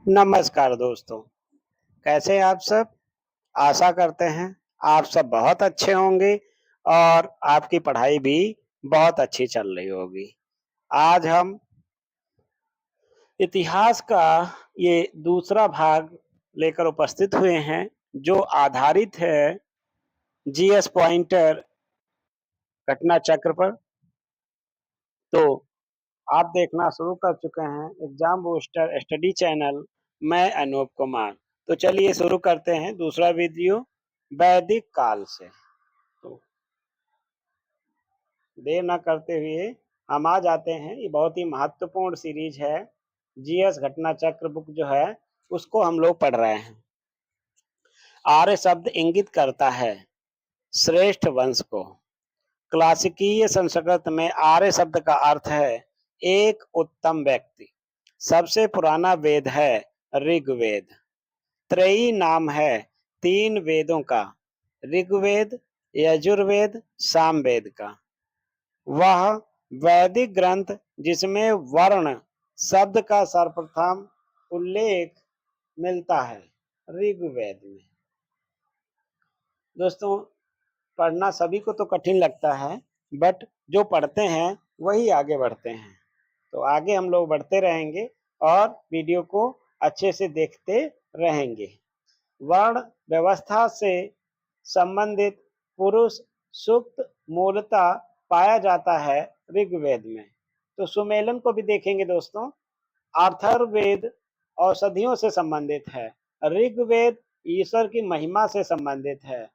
नमस्कार दोस्तों, कैसे हैं आप सब? आशा करते हैं आप सब बहुत अच्छे होंगे और आपकी पढ़ाई भी बहुत अच्छी चल रही होगी। आज हम इतिहास का ये दूसरा भाग लेकर उपस्थित हुए हैं, जो आधारित है जीएस पॉइंटर घटना चक्र पर। तो आप देखना शुरू कर चुके हैं एग्जाम बूस्टर स्टडी चैनल। मैं अनूप कुमार। तो चलिए शुरू करते हैं दूसरा वीडियो वैदिक काल से। तो देर न करते हुए हम आ जाते हैं। ये बहुत ही महत्वपूर्ण सीरीज है। जीएस घटना चक्र बुक जो है उसको हम लोग पढ़ रहे हैं। आर्य शब्द इंगित करता है श्रेष्ठ वंश को। क्लासिकीय संस्कृत में आर्य शब्द का अर्थ है एक उत्तम व्यक्ति। सबसे पुराना वेद है ऋग्वेद। त्रयी नाम है तीन वेदों का, ऋग्वेद, यजुर्वेद, सामवेद का। वह वैदिक ग्रंथ जिसमें वर्ण शब्द का सर्वप्रथम उल्लेख मिलता है ऋग्वेद में। दोस्तों, पढ़ना सभी को तो कठिन लगता है, बट जो पढ़ते हैं वही आगे बढ़ते हैं। तो आगे हम लोग बढ़ते रहेंगे और वीडियो को अच्छे से देखते रहेंगे। वर्ण व्यवस्था से संबंधित पुरुष सूक्त मूलतः पाया जाता है ऋग्वेद में। तो सुमेलन को भी देखेंगे दोस्तों। अथर्ववेद औषधियों से संबंधित है। ऋग्वेद ईश्वर की महिमा से संबंधित है।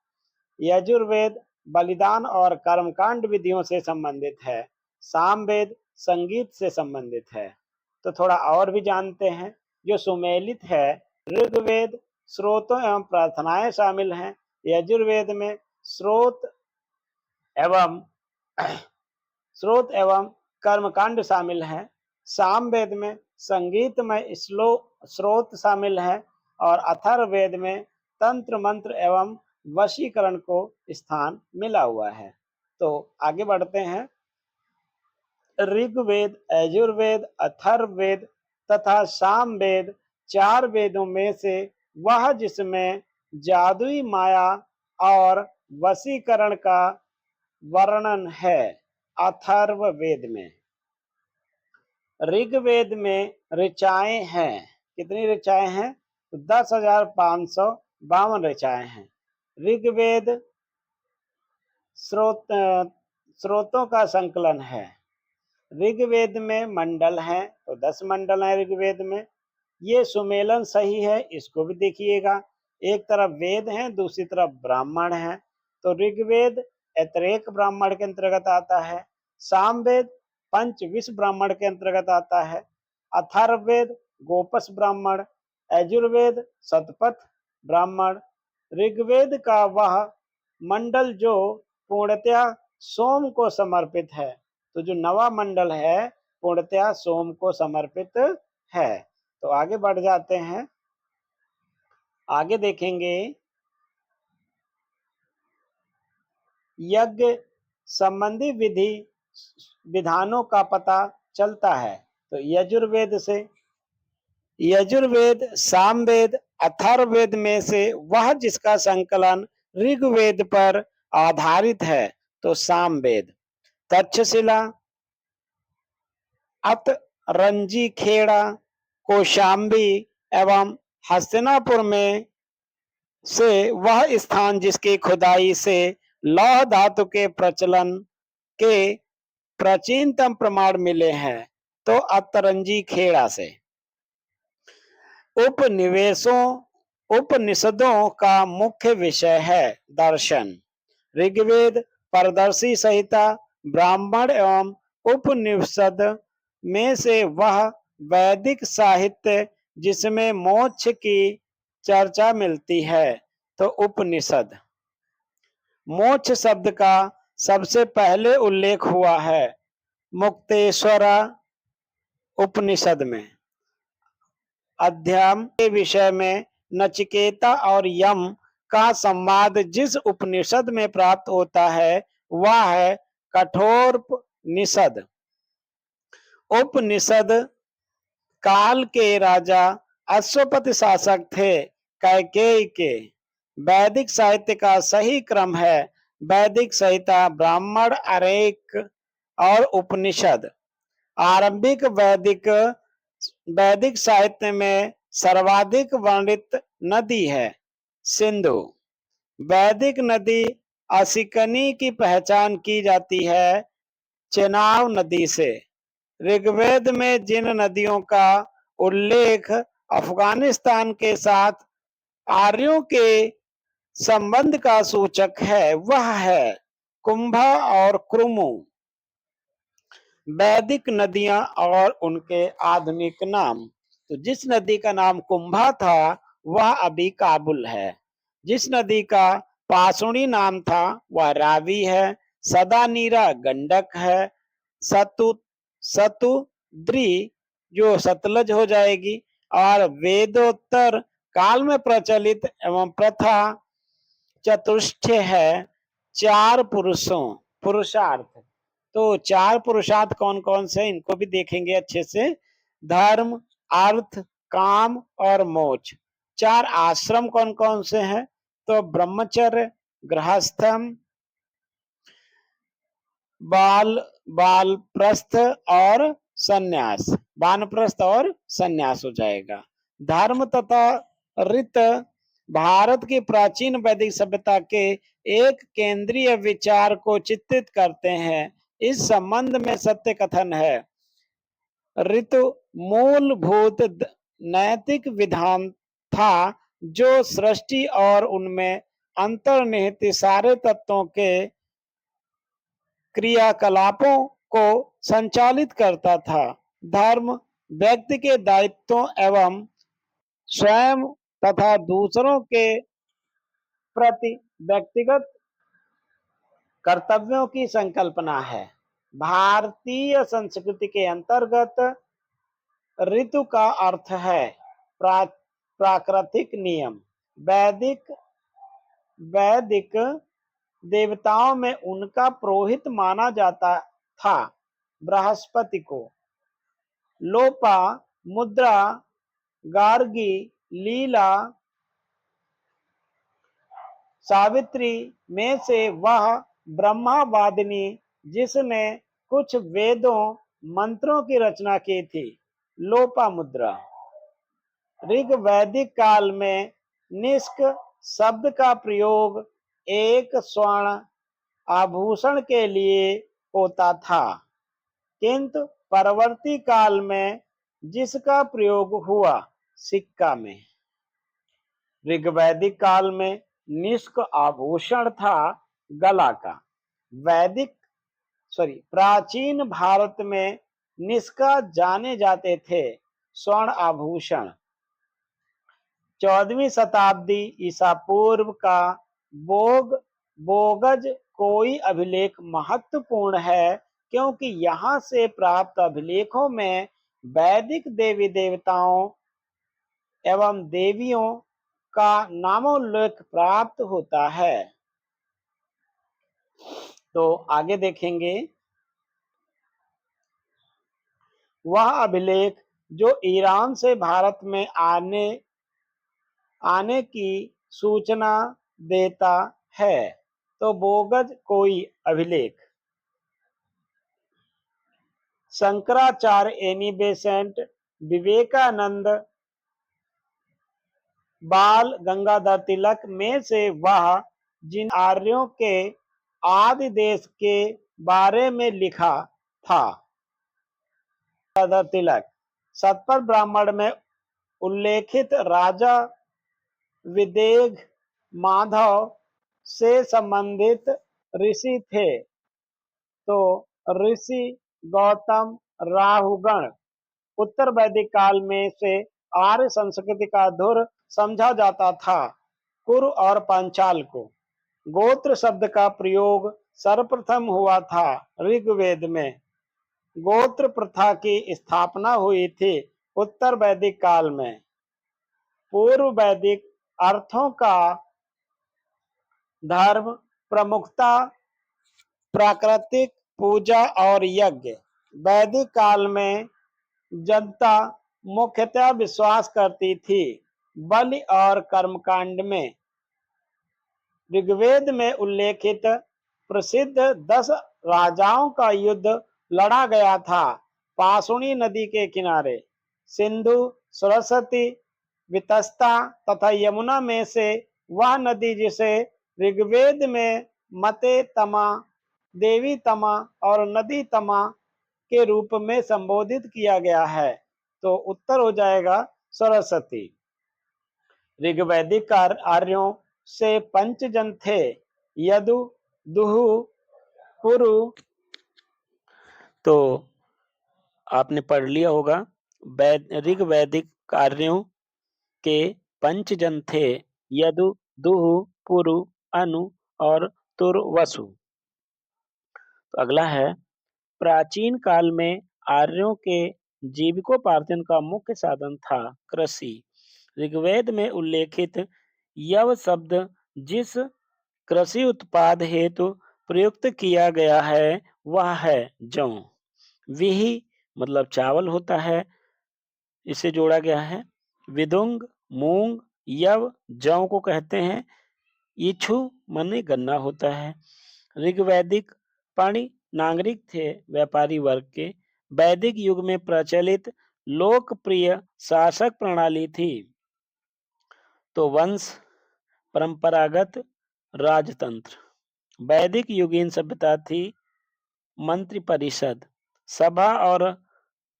यजुर्वेद बलिदान और कर्मकांड विधियों से संबंधित है। सामवेद संगीत से संबंधित है। तो थोड़ा और भी जानते हैं। जो सुमेलित है, ऋग्वेद स्रोतों एवं प्रार्थनाएं शामिल हैं। यजुर्वेद में स्रोत एवं स्रोत एवं कर्मकांड शामिल हैं। सामवेद में संगीतमय स्रोत शामिल है और अथर्ववेद में तंत्र मंत्र एवं वशीकरण को स्थान मिला हुआ है। तो आगे बढ़ते हैं। ऋग्वेद, यजुर्वेद, अथर्ववेद तथा सामवेद चार वेदों में से वह जिसमें जादुई माया और वशीकरण का वर्णन है अथर्ववेद में। ऋग्वेद में ऋचाएं हैं। कितनी ऋचाएं हैं? 10,552 ऋचाएं हैं। ऋग्वेद स्रोतों का संकलन है। ऋग्वेद में मंडल हैं, तो 10 मंडल हैं ऋग्वेद में। ये सुमेलन सही है, इसको भी देखिएगा। एक तरफ वेद हैं, दूसरी तरफ ब्राह्मण हैं। तो ऋग्वेद ऐतरेक ब्राह्मण के अंतर्गत आता है। सामवेद पंचविश ब्राह्मण के अंतर्गत आता है। अथर्ववेद गोपस ब्राह्मण। यजुर्वेद शतपथ ब्राह्मण। ऋग्वेद का वह मंडल जो पूर्णतया सोम को समर्पित है। तो जो नवा मंडल है पूर्णतया सोम को समर्पित है। तो आगे बढ़ जाते हैं। आगे देखेंगे यज्ञ संबंधी विधानों का पता चलता है। तो यजुर्वेद से। यजुर्वेद, सामवेद, अथर्ववेद में से वह जिसका संकलन ऋग्वेद पर आधारित है तो सामवेद। तक्षशिला, अतरंजी खेड़ा, कौशाम्बी एवं हस्तिनापुर में से वह स्थान जिसकी खुदाई से लौह धातु के प्रचलन के प्राचीनतम प्रमाण मिले हैं तो अतरंजी खेड़ा से। उपनिषदों का मुख्य विषय है दर्शन। ऋग्वेद, परदर्शी संहिता, ब्राह्मण एवं उपनिषद में से वह वैदिक साहित्य जिसमें मोक्ष की चर्चा मिलती है तो उपनिषद। मोक्ष शब्द का सबसे पहले उल्लेख हुआ है मुक्तेश्वरा उपनिषद में। अध्यात्म के विषय में नचिकेता और यम का संवाद जिस उपनिषद में प्राप्त होता है वह है कठोपनिषद। उपनिषद काल के राजा अश्वपति शासक थे कैकेयी के। वैदिक साहित्य का सही क्रम है वैदिक संहिता, ब्राह्मण, आर्यक और उपनिषद। आरंभिक वैदिक वैदिक साहित्य में सर्वाधिक वर्णित नदी है सिंधु। वैदिक नदी असिकनी की पहचान की जाती है चेनाब नदी से। ऋग्वेद में जिन नदियों का उल्लेख अफगानिस्तान के साथ आर्यों के संबंध का सूचक है वह है कुंभा और क्रुमु। वैदिक नदियां और उनके आधुनिक नाम। तो जिस नदी का नाम कुंभा था वह अभी काबुल है। जिस नदी का पासुणी नाम था वह रावी है। सदानीरा गंडक है। सतु सतुद्री जो सतलज हो जाएगी। और वेदोत्तर काल में प्रचलित एवं प्रथा चतुष्टय है चार पुरुषार्थ। तो चार पुरुषार्थ कौन कौन से इनको भी देखेंगे अच्छे से। धर्म, अर्थ, काम और मोक्ष। चार आश्रम कौन कौन से हैं तो ब्रह्मचर्य, गृहस्थम, बालप्रस्थ और सन्यास। वानप्रस्थ और सन्यास हो जाएगा। धर्म तथा रीत भारत की प्राचीन वैदिक सभ्यता के एक केंद्रीय विचार को चित्रित करते हैं। इस संबंध में सत्य कथन है ऋतु मूलभूत नैतिक विधान था जो सृष्टि और उनमें अंतर्निहित सारे तत्वों के क्रियाकलापों को संचालित करता था। धर्म व्यक्ति के दायित्वों एवं स्वयं तथा दूसरों के प्रति व्यक्तिगत कर्तव्यों की संकल्पना है। भारतीय संस्कृति के अंतर्गत ऋतु का अर्थ है प्राकृतिक नियम। वैदिक देवताओं में उनका पुरोहित माना जाता था बृहस्पति को। लोपा, मुद्रा, गार्गी, लीला, सावित्री में से वह ब्रह्मवादिनी जिसने कुछ वेदों मंत्रों की रचना की थी। लोपामुद्रा। ऋग वैदिक काल में निष्क शब्द का प्रयोग एक स्वर्ण आभूषण के लिए होता था, किंतु परवर्ती काल में जिसका प्रयोग हुआ सिक्का में। ऋग्वैदिक काल में निष्क आभूषण था गला का। प्राचीन भारत में निष्का जाने जाते थे स्वर्ण आभूषण। 14वीं शताब्दी ईसा पूर्व का बोगज कोई अभिलेख महत्वपूर्ण है क्योंकि यहाँ से प्राप्त अभिलेखों में वैदिक देवी देवताओं एवं देवियों का नामोल्लेख प्राप्त होता है। तो आगे देखेंगे वह अभिलेख जो ईरान से भारत में आने की सूचना देता है। तो बोगज कोई अभिलेख। शंकराचार्य, एनी बेसेंट, विवेकानंद, बाल गंगाधर तिलक में से वह जिन आर्यों के आदि देश के बारे में लिखा था। गंगाधर तिलक। सतपथ ब्राह्मण में उल्लेखित राजा विदेह माधव से संबंधित ऋषि थे। तो ऋषि गौतम राहुगण। उत्तर वैदिक काल में से आर्य संस्कृति का धुर समझा जाता था। कुरु और पांचाल को। गोत्र शब्द का प्रयोग सर्वप्रथम हुआ था ऋग्वेद में। गोत्र प्रथा की स्थापना हुई थी उत्तर वैदिक काल में। पूर्व वैदिक अर्थों का धर्म, प्रमुखता, प्राकृतिक पूजा और यज्ञ। वैदिक काल में जनता मुख्यतः विश्वास करती थी। बलि और कर्मकांड में ऋग्वेद में उल्लेखित प्रसिद्ध 10 राजाओं का युद्ध लड़ा गया था पाशुनी नदी के किनारे। सिंधु, सरस्वती, वितस्ता तथा यमुना में से वह नदी जिसे ऋग्वेद में मते तमा, देवी तमा और नदी तमा के रूप में संबोधित किया गया है। तो उत्तर हो जाएगा सरस्वती। ऋग्वैदिक आर्यों से पंचजन थे, यदु, दुहु, पुरु। तो आपने पढ़ लिया होगा, ऋग्वैदिक कार्यों के पंचजन थे, यदु, दुहु, पुरु, अनु और तुर्वसु। तो अगला है, प्राचीन काल में आर्यों के जीविकोपार्जन का मुख्य साधन था कृषि। ऋग्वेद में उल्लेखित यव शब्द जिस कृषि उत्पाद हेतु प्रयुक्त किया गया है वह है जौ। विही मतलब चावल होता है, इसे जोड़ा गया है। विदुंग मूंग, यव जौ को कहते हैं। इछु माने गन्ना होता है। ऋग्वैदिक पाणी नागरिक थे व्यापारी वर्ग के। वैदिक युग में प्रचलित लोकप्रिय शासक प्रणाली थी तो वंश, परंपरागत राजतंत्र। वैदिक युगीन सभ्यता थी मंत्री परिषद, सभा और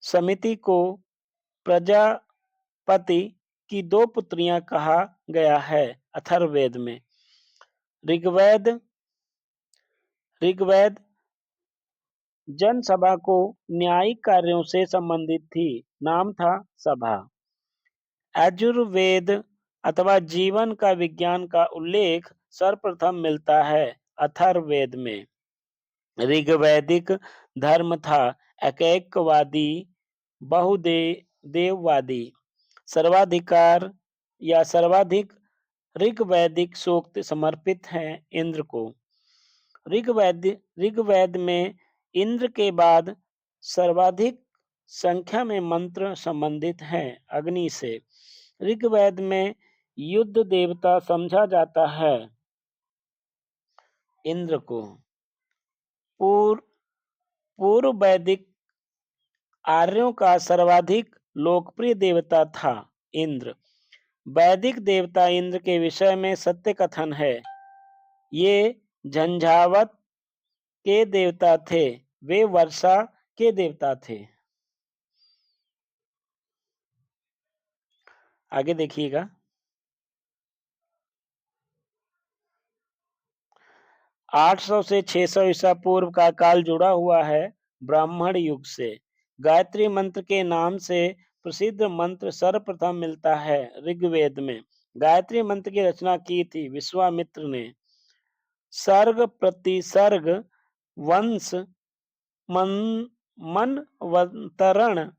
समिति को प्रजापति की 2 पुत्रियां कहा गया है अथर्ववेद में। ऋग्वेद जनसभा को न्यायिक कार्यों से संबंधित थी, नाम था सभा। यजुर्वेद अथवा जीवन का विज्ञान का उल्लेख सर्वप्रथम मिलता है अथर्ववेद में। ऋग्वैदिक धर्म था एकैकवादी, बहुदेववादी। सर्वाधिकार या सर्वाधिक ऋग्वैदिक सूक्त समर्पित हैं इंद्र को। ऋग्वेद में इंद्र के बाद सर्वाधिक संख्या में मंत्र संबंधित हैं अग्नि से। ऋग्वेद में युद्ध देवता समझा जाता है इंद्र को। पूर्व वैदिक आर्यों का सर्वाधिक लोकप्रिय देवता था इंद्र। वैदिक देवता इंद्र के विषय में सत्य कथन है। ये झंझावत के देवता थे, वे वर्षा के देवता थे। आगे देखिएगा, 800 से 600 ईसा पूर्व का काल जुड़ा हुआ है ब्राह्मण युग से। गायत्री मंत्र के नाम से प्रसिद्ध मंत्र सर्वप्रथम मिलता है ऋग्वेद में। गायत्री मंत्र की रचना की थी विश्वामित्र ने। सर्ग प्रतिसर्ग वंश मनवंतरण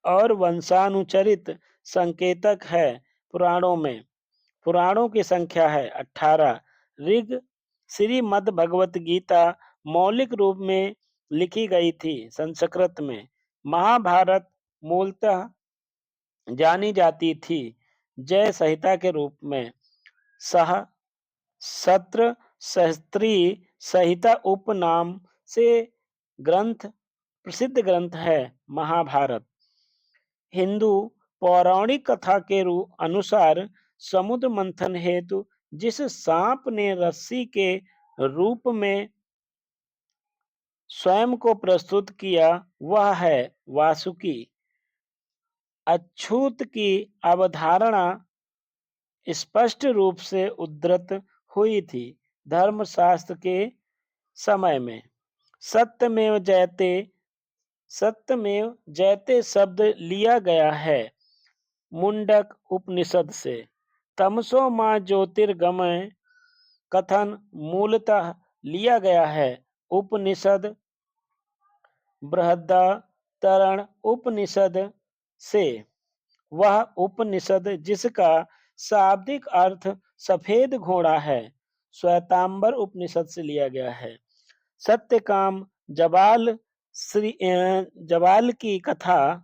और वंशानुचरित संकेतक है पुराणों में। पुराणों की संख्या है 18। ऋग श्रीमद् भगवत गीता मौलिक रूप में लिखी गई थी संस्कृत में। महाभारत मूलतः जानी जाती थी जय संहिता के रूप में। सत्र सहस्त्री संहिता उपनाम से प्रसिद्ध ग्रंथ है महाभारत। हिंदू पौराणिक कथा के अनुसार समुद्र मंथन हेतु जिस सांप ने रस्सी के रूप में स्वयं को प्रस्तुत किया वह है वासुकी। अछूत की अवधारणा स्पष्ट रूप से उद्धृत हुई थी धर्मशास्त्र के समय में। सत्यमेव जयते शब्द लिया गया है मुंडक उपनिषद से। तमसो मां ज्योतिर्गमय कथन मूलतः लिया गया है उपनिषद बृहदारण्यक उपनिषद से। वह उपनिषद जिसका शाब्दिक अर्थ सफेद घोड़ा है श्वेतांबर उपनिषद से लिया गया है। सत्यकाम जबाल की कथा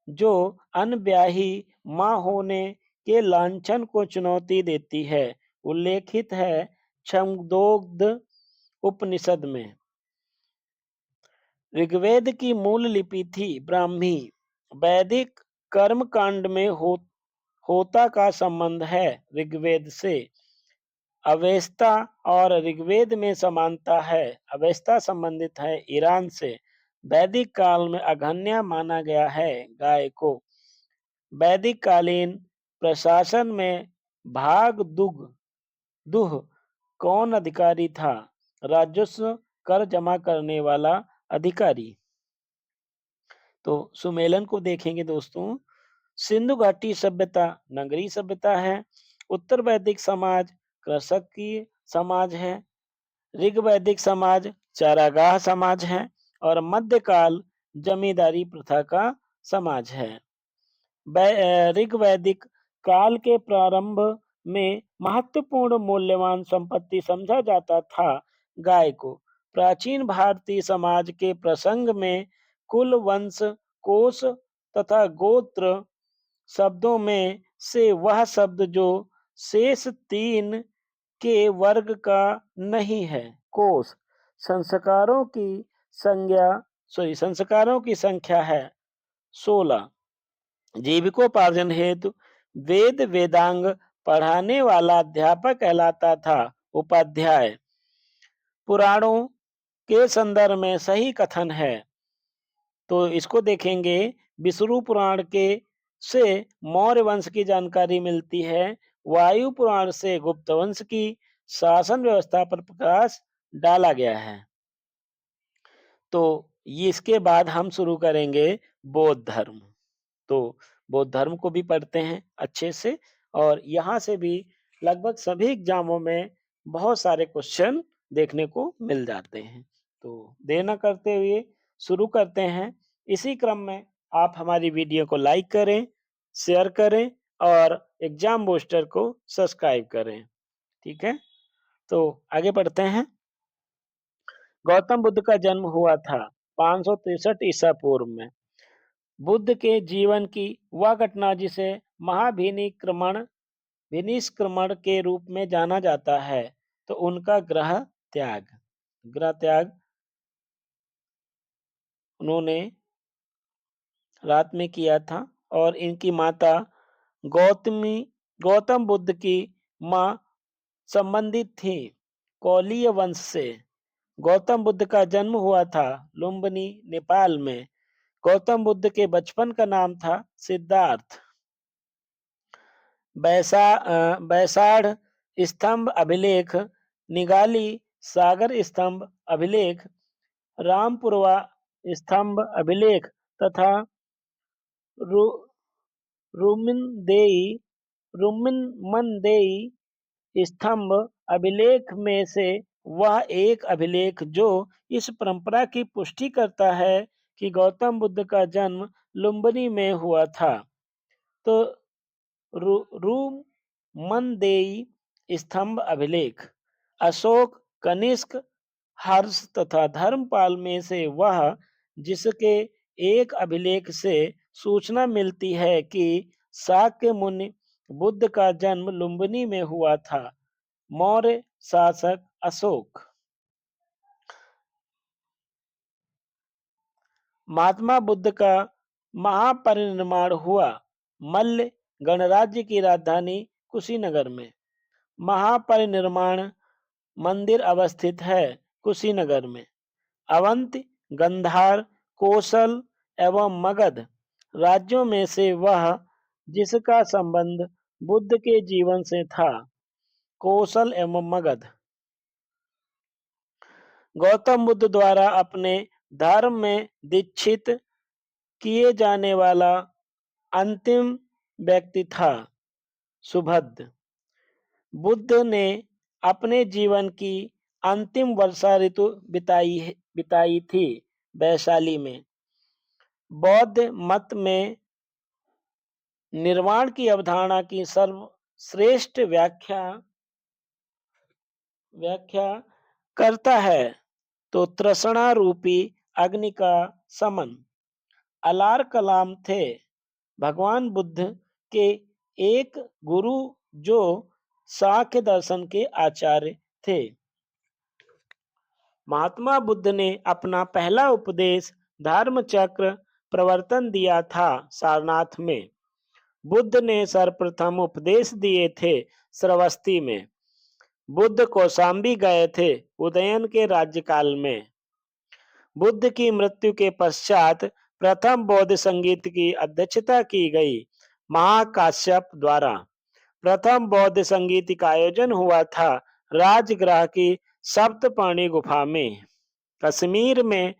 जो अनब्याही माँ होने के लांछन को चुनौती देती है, उल्लेखित है छंदोग्ध उपनिषद में। ऋग्वेद की मूल लिपि थी ब्राह्मी। वैदिक कर्म कांड में होता का संबंध है ऋग्वेद से। अवेस्ता और ऋग्वेद में समानता है। अवेस्ता संबंधित है ईरान से। वैदिक काल में अघन्य माना गया है गाय को। वैदिक कालीन प्रशासन में भाग दुह कौन अधिकारी था? राजस्व कर जमा करने वाला अधिकारी। तो सुमेलन को देखेंगे दोस्तों। सिंधु घाटी सभ्यता नगरीय सभ्यता है। उत्तर वैदिक समाज कृषक की समाज है। ऋग वैदिक समाज चारागाह समाज है। और मध्यकाल जमींदारी प्रथा का समाज है। ऋग वैदिक काल के प्रारंभ में महत्वपूर्ण मूल्यवान संपत्ति समझा जाता था गाय को। प्राचीन भारतीय समाज के प्रसंग में कुल, वंश, कोश तथा गोत्र शब्दों में से वह शब्द जो शेष तीन के वर्ग का नहीं है। कोश संस्कारों की संख्या है 16। जीविकोपार्जन हेतु वेद वेदांग पढ़ाने वाला अध्यापक कहलाता था उपाध्याय। पुराणों के संदर्भ में सही कथन है तो इसको देखेंगे। विष्णु पुराण के से मौर्य वंश की जानकारी मिलती है। वायु पुराण से गुप्त वंश की शासन व्यवस्था पर प्रकाश डाला गया है। तो ये इसके बाद हम शुरू करेंगे बौद्ध धर्म। तो बौद्ध धर्म को भी पढ़ते हैं अच्छे से। और यहाँ से भी लगभग सभी एग्जामों में बहुत सारे क्वेश्चन देखने को मिल जाते हैं। तो देर न करते हुए शुरू करते हैं। इसी क्रम में आप हमारी वीडियो को लाइक करें, शेयर करें और एग्जाम बूस्टर को सब्सक्राइब करें। ठीक है, तो आगे बढ़ते हैं। गौतम बुद्ध का जन्म हुआ था 563 ईसा पूर्व में। बुद्ध के जीवन की वह घटना जिसे विनिष्क्रमण के रूप में जाना जाता है, तो उनका ग्रह त्याग उन्होंने रात में किया था। और इनकी माता गौतम बुद्ध की माँ संबंधित थी कौलीय वंश से। गौतम बुद्ध का जन्म हुआ था लुम्बिनी, नेपाल में। गौतम बुद्ध के बचपन का नाम था सिद्धार्थ। बैसाड़ स्तंभ अभिलेख, निगाली सागर स्तंभ अभिलेख, रामपुरवा स्तंभ अभिलेख तथा रु, रुमिनमनदेई स्तंभ अभिलेख में से वह एक अभिलेख जो इस परंपरा की पुष्टि करता है कि गौतम बुद्ध का जन्म लुम्बिनी में हुआ था। तो रुमनदेई स्तंभ अभिलेख अशोक, कनिष्क, हर्ष तथा धर्मपाल में से वह जिसके एक अभिलेख से सूचना मिलती है कि शाक्य मुनि बुद्ध का जन्म लुम्बिनी में हुआ था। मौर्य शासक अशोक। महात्मा बुद्ध का महापरिनिर्वाण हुआ मल्ल गणराज्य की राजधानी कुशीनगर में। महापरिनिर्वाण मंदिर अवस्थित है कुशीनगर में। अवंती, गंधार, कौशल एवं मगध राज्यों में से वह जिसका संबंध बुद्ध के जीवन से था। कौशल एवं मगध। गौतम बुद्ध द्वारा अपने धर्म में दीक्षित किए जाने वाला अंतिम व्यक्ति था सुबुद्ध। बुद्ध ने अपने जीवन की अंतिम वर्षा ऋतु बिताई थी वैशाली में। बौद्ध मत में निर्वाण की अवधारणा की सर्वश्रेष्ठ व्याख्या करता है तो तृष्णा रूपी अग्नि का समन। अलार कलाम थे भगवान बुद्ध के एक गुरु जो सांख्य दर्शन के आचार्य थे। महात्मा बुद्ध ने अपना पहला उपदेश धर्म चक्र प्रवर्तन दिया था सारनाथ में। बुद्ध ने सर्वप्रथम उपदेश दिए थे श्रावस्ती में। बुद्ध कौशाम्बी गए थे उदयन के राज्यकाल में। बुद्ध की मृत्यु के पश्चात प्रथम बौद्ध संगीत की अध्यक्षता की गई महाकाश्यप द्वारा। प्रथम बौद्ध संगीत का आयोजन हुआ था राजगृह की सप्तपर्णी गुफा में। कश्मीर में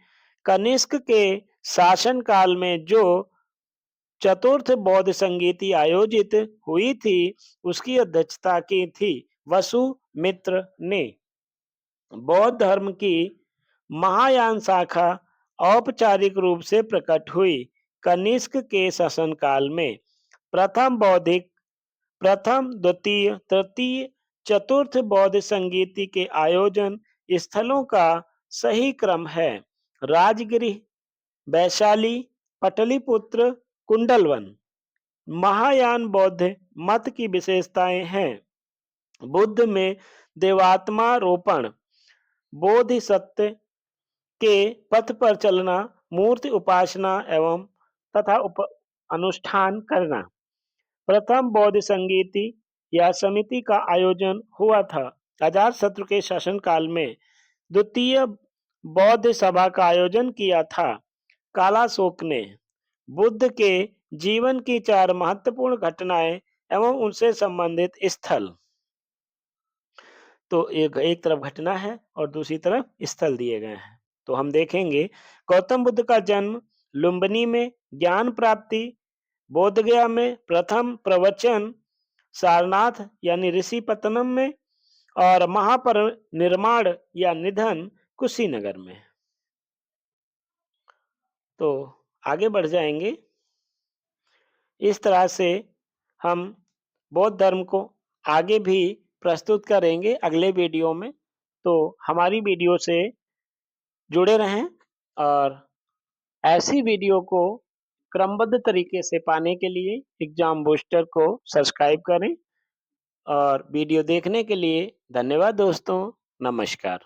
कनिष्क के शासनकाल में जो चतुर्थ बौद्ध संगीति आयोजित हुई थी उसकी अध्यक्षता की थी वसुमित्र ने। बौद्ध धर्म की महायान शाखा औपचारिक रूप से प्रकट हुई कनिष्क के शासनकाल में। प्रथम बौद्धिक प्रथम द्वितीय तृतीय चतुर्थ बौद्ध संगीति के आयोजन स्थलों का सही क्रम है राजगिरी, वैशाली, पटलिपुत्र, कुंडलवन। महायान बौद्ध मत की विशेषताएं हैं। बुद्ध में देवात्मारोपण, बोधिसत्व के पथ पर चलना, मूर्ति उपासना एवं तथा अनुष्ठान करना। प्रथम बौद्ध संगीति या समिति का आयोजन हुआ था अजातशत्रु के शासनकाल में। द्वितीय बौद्ध सभा का आयोजन किया था कालाशोक ने। बुद्ध के जीवन की 4 महत्वपूर्ण घटनाएं एवं उनसे संबंधित स्थल। तो एक तरफ घटना है और दूसरी तरफ स्थल दिए गए हैं। तो हम देखेंगे गौतम बुद्ध का जन्म लुम्बिनी में, ज्ञान प्राप्ति बोधगया में, प्रथम प्रवचन सारनाथ यानी ऋषिपतनम में और महापरिनिर्वाण या निधन कुशीनगर में। तो आगे बढ़ जाएंगे। इस तरह से हम बौद्ध धर्म को आगे भी प्रस्तुत करेंगे अगले वीडियो में। तो हमारी वीडियो से जुड़े रहें और ऐसी वीडियो को क्रमबद्ध तरीके से पाने के लिए एग्जाम बूस्टर को सब्सक्राइब करें और वीडियो देखने के लिए धन्यवाद दोस्तों। नमस्कार।